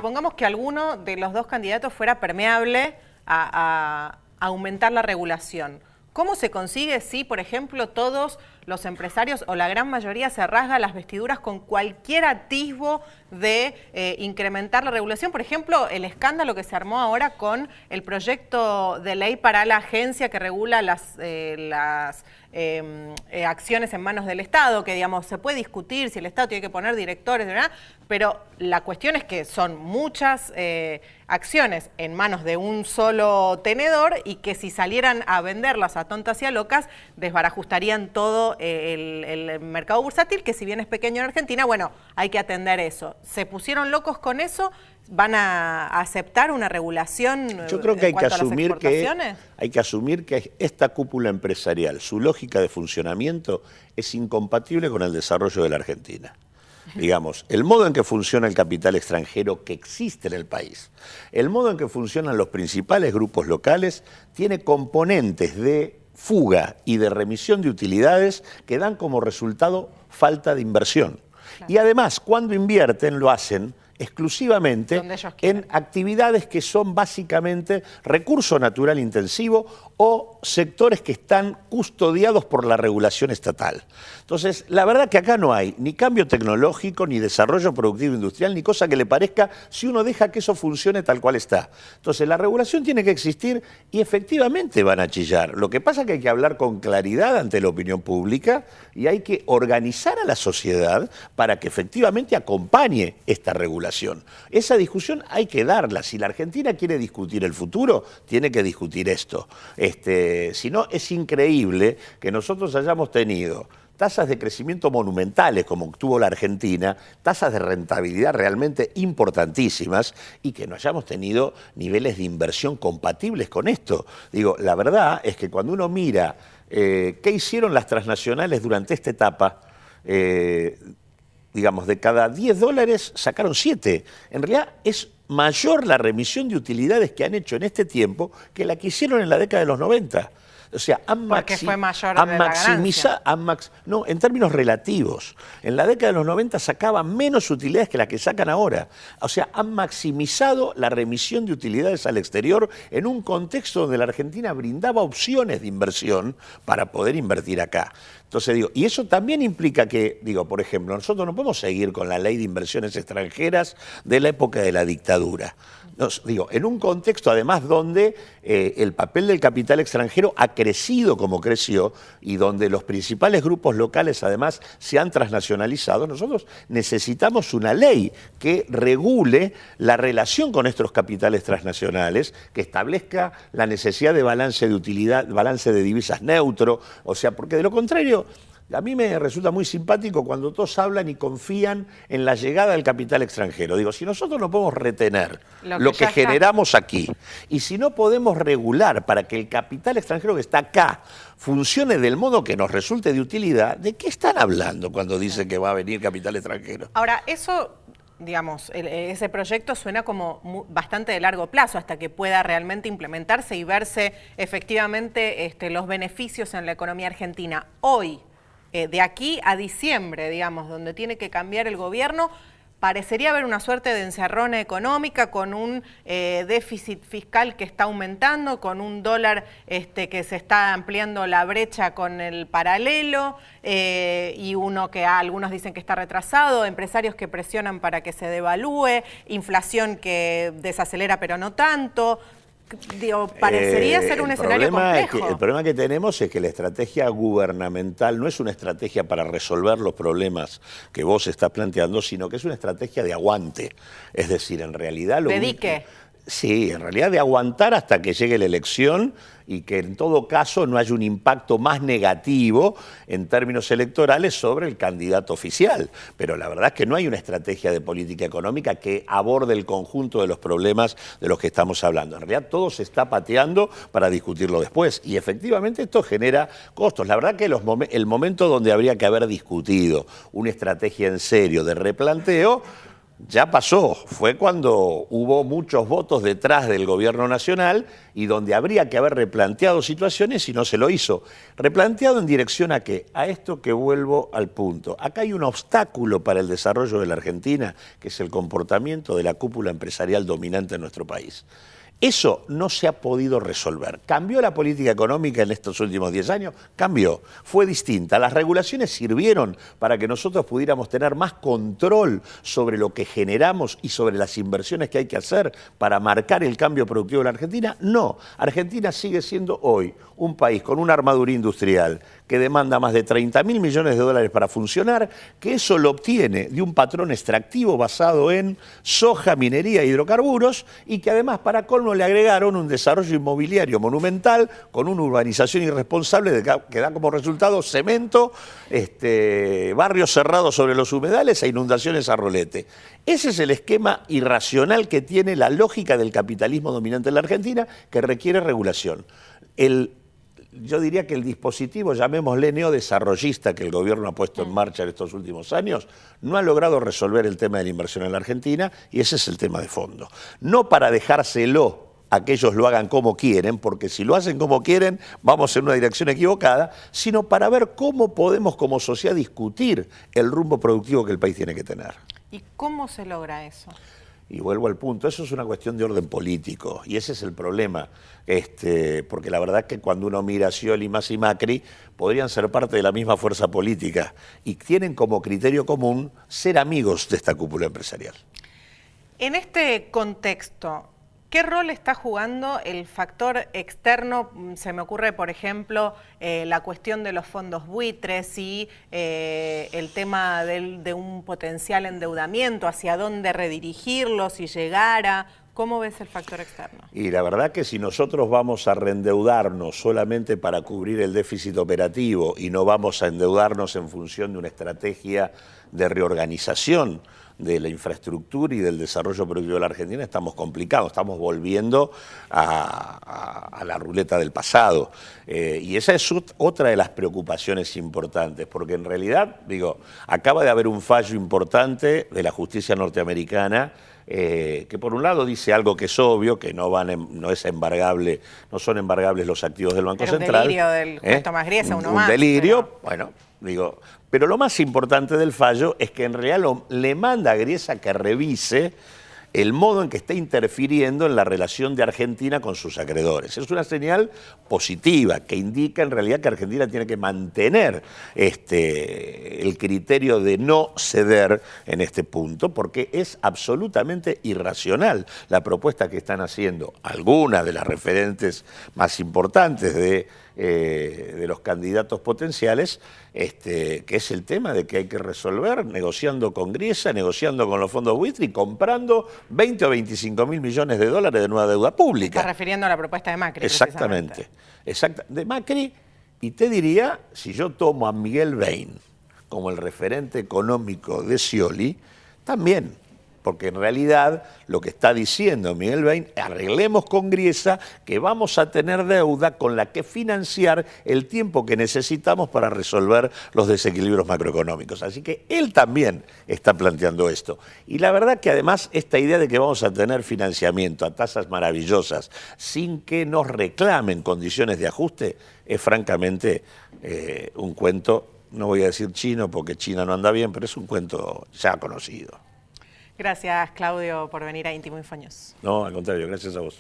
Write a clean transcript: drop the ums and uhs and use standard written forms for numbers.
supongamos que alguno de los dos candidatos fuera permeable a aumentar la regulación. ¿Cómo se consigue si, por ejemplo, todos los empresarios o la gran mayoría se rasga las vestiduras con cualquier atisbo de incrementar la regulación? Por ejemplo, el escándalo que se armó ahora con el proyecto de ley para la agencia que regula las acciones en manos del Estado, que digamos se puede discutir si el Estado tiene que poner directores, ¿verdad? Pero la cuestión es que son muchas acciones en manos de un solo tenedor y que si salieran a venderlas a tontas y a locas, desbarajustarían todo el mercado bursátil, que si bien es pequeño en Argentina, bueno, hay que atender eso. ¿Se pusieron locos con eso? ¿Van a aceptar una regulación? Yo creo que hay que asumir que esta cúpula empresarial, su lógica de funcionamiento es incompatible con el desarrollo de la Argentina. Digamos, el modo en que funciona el capital extranjero que existe en el país, el modo en que funcionan los principales grupos locales, tiene componentes de fuga y de remisión de utilidades que dan como resultado falta de inversión. Claro. Y además, cuando invierten, lo hacen exclusivamente en actividades que son básicamente recurso natural intensivo o sectores que están custodiados por la regulación estatal. Entonces, la verdad que acá no hay ni cambio tecnológico, ni desarrollo productivo industrial, ni cosa que le parezca si uno deja que eso funcione tal cual está. Entonces, la regulación tiene que existir y efectivamente van a chillar. Lo que pasa es que hay que hablar con claridad ante la opinión pública y hay que organizar a la sociedad para que efectivamente acompañe esta regulación. Esa discusión hay que darla. Si la Argentina quiere discutir el futuro, tiene que discutir esto. Si no, es increíble que nosotros hayamos tenido tasas de crecimiento monumentales como tuvo la Argentina, tasas de rentabilidad realmente importantísimas y que no hayamos tenido niveles de inversión compatibles con esto. Digo, la verdad es que cuando uno mira qué hicieron las transnacionales durante esta etapa, digamos, de cada 10 dólares sacaron 7. En realidad es mayor la remisión de utilidades que han hecho en este tiempo que la que hicieron en la década de los 90. O sea, porque fue mayor de la ganancia. No, en términos relativos. En la década de los 90 sacaban menos utilidades que las que sacan ahora. O sea, han maximizado la remisión de utilidades al exterior en un contexto donde la Argentina brindaba opciones de inversión para poder invertir acá. Entonces digo, y eso también implica que, digo, por ejemplo, nosotros no podemos seguir con la ley de inversiones extranjeras de la época de la dictadura. Digo, en un contexto además donde el papel del capital extranjero ha crecido como creció y donde los principales grupos locales además se han transnacionalizado, nosotros necesitamos una ley que regule la relación con estos capitales transnacionales, que establezca la necesidad de balance de utilidad, balance de divisas neutro, o sea, porque de lo contrario, a mí me resulta muy simpático cuando todos hablan y confían en la llegada del capital extranjero. Digo, si nosotros no podemos retener lo que generamos aquí y si no podemos regular para que el capital extranjero que está acá funcione del modo que nos resulte de utilidad, ¿de qué están hablando cuando dicen que va a venir capital extranjero? Ahora, eso, digamos, ese proyecto suena como bastante de largo plazo hasta que pueda realmente implementarse y verse efectivamente los beneficios en la economía argentina. Hoy, de aquí a diciembre, digamos, donde tiene que cambiar el gobierno, parecería haber una suerte de encerrona económica con un déficit fiscal que está aumentando, con un dólar que se está ampliando la brecha con el paralelo y uno que algunos dicen que está retrasado, empresarios que presionan para que se devalúe, inflación que desacelera pero no tanto. Digo, parecería ser un escenario complejo. El problema que tenemos es que la estrategia gubernamental no es una estrategia para resolver los problemas que vos estás planteando, sino que es una estrategia de aguante. Es decir, en realidad... ¿Dedique? Sí, en realidad de aguantar hasta que llegue la elección y que en todo caso no haya un impacto más negativo en términos electorales sobre el candidato oficial. Pero la verdad es que no hay una estrategia de política económica que aborde el conjunto de los problemas de los que estamos hablando. En realidad todo se está pateando para discutirlo después y efectivamente esto genera costos. La verdad que el momento donde habría que haber discutido una estrategia en serio de replanteo ya pasó, fue cuando hubo muchos votos detrás del gobierno nacional y donde habría que haber replanteado situaciones y no se lo hizo. ¿Replanteado en dirección a qué? A esto que vuelvo al punto. Acá hay un obstáculo para el desarrollo de la Argentina, que es el comportamiento de la cúpula empresarial dominante en nuestro país. Eso no se ha podido resolver. ¿Cambió la política económica en estos últimos 10 años? Cambió, fue distinta. Las regulaciones sirvieron para que nosotros pudiéramos tener más control sobre lo que generamos y sobre las inversiones que hay que hacer para marcar el cambio productivo de la Argentina. No, Argentina sigue siendo hoy un país con una armadura industrial que demanda más de 30.000 millones de dólares para funcionar, que eso lo obtiene de un patrón extractivo basado en soja, minería e hidrocarburos, y que además para colmo le agregaron un desarrollo inmobiliario monumental con una urbanización irresponsable que da como resultado cemento, barrios cerrados sobre los humedales e inundaciones a rolete. Ese es el esquema irracional que tiene la lógica del capitalismo dominante en la Argentina, que requiere regulación. Yo diría que el dispositivo, llamémosle neodesarrollista, que el gobierno ha puesto en marcha en estos últimos años, no ha logrado resolver el tema de la inversión en la Argentina, y ese es el tema de fondo. No para dejárselo a que ellos lo hagan como quieren, porque si lo hacen como quieren vamos en una dirección equivocada, sino para ver cómo podemos como sociedad discutir el rumbo productivo que el país tiene que tener. ¿Y cómo se logra eso? Y vuelvo al punto, eso es una cuestión de orden político, y ese es el problema, porque la verdad es que cuando uno mira a Scioli, Massa y Macri, podrían ser parte de la misma fuerza política, y tienen como criterio común ser amigos de esta cúpula empresarial. En este contexto, ¿qué rol está jugando el factor externo? Se me ocurre, por ejemplo, la cuestión de los fondos buitres y el tema de un potencial endeudamiento, hacia dónde redirigirlo, si llegara. ¿Cómo ves el factor externo? Y la verdad que si nosotros vamos a reendeudarnos solamente para cubrir el déficit operativo y no vamos a endeudarnos en función de una estrategia de reorganización de la infraestructura y del desarrollo productivo de la Argentina, estamos complicados, estamos volviendo a la ruleta del pasado. Y esa es otra de las preocupaciones importantes, porque en realidad, acaba de haber un fallo importante de la justicia norteamericana, que por un lado dice algo que es obvio, que no es embargable, no son embargables los activos del Banco Central. Un delirio del juez Tomás Griesa, uno más. Un delirio, bueno, pero lo más importante del fallo es que en realidad le manda a Griesa que revise el modo en que está interfiriendo en la relación de Argentina con sus acreedores. Es una señal positiva que indica en realidad que Argentina tiene que mantener el criterio de no ceder en este punto, porque es absolutamente irracional la propuesta que están haciendo algunas de las referentes más importantes de los candidatos potenciales, que es el tema de que hay que resolver negociando con Griesa, negociando con los fondos buitre y comprando 20 o 25 mil millones de dólares de nueva deuda pública. Está refiriendo a la propuesta de Macri. Exactamente. De Macri, y te diría, si yo tomo a Miguel Bain como el referente económico de Scioli, también. Porque en realidad lo que está diciendo Miguel Bain, arreglemos con Griesa que vamos a tener deuda con la que financiar el tiempo que necesitamos para resolver los desequilibrios macroeconómicos. Así que él también está planteando esto. Y la verdad que además esta idea de que vamos a tener financiamiento a tasas maravillosas sin que nos reclamen condiciones de ajuste es francamente un cuento, no voy a decir chino porque China no anda bien, pero es un cuento ya conocido. Gracias, Claudio, por venir a Íntimo Infonews. No, al contrario, gracias a vos.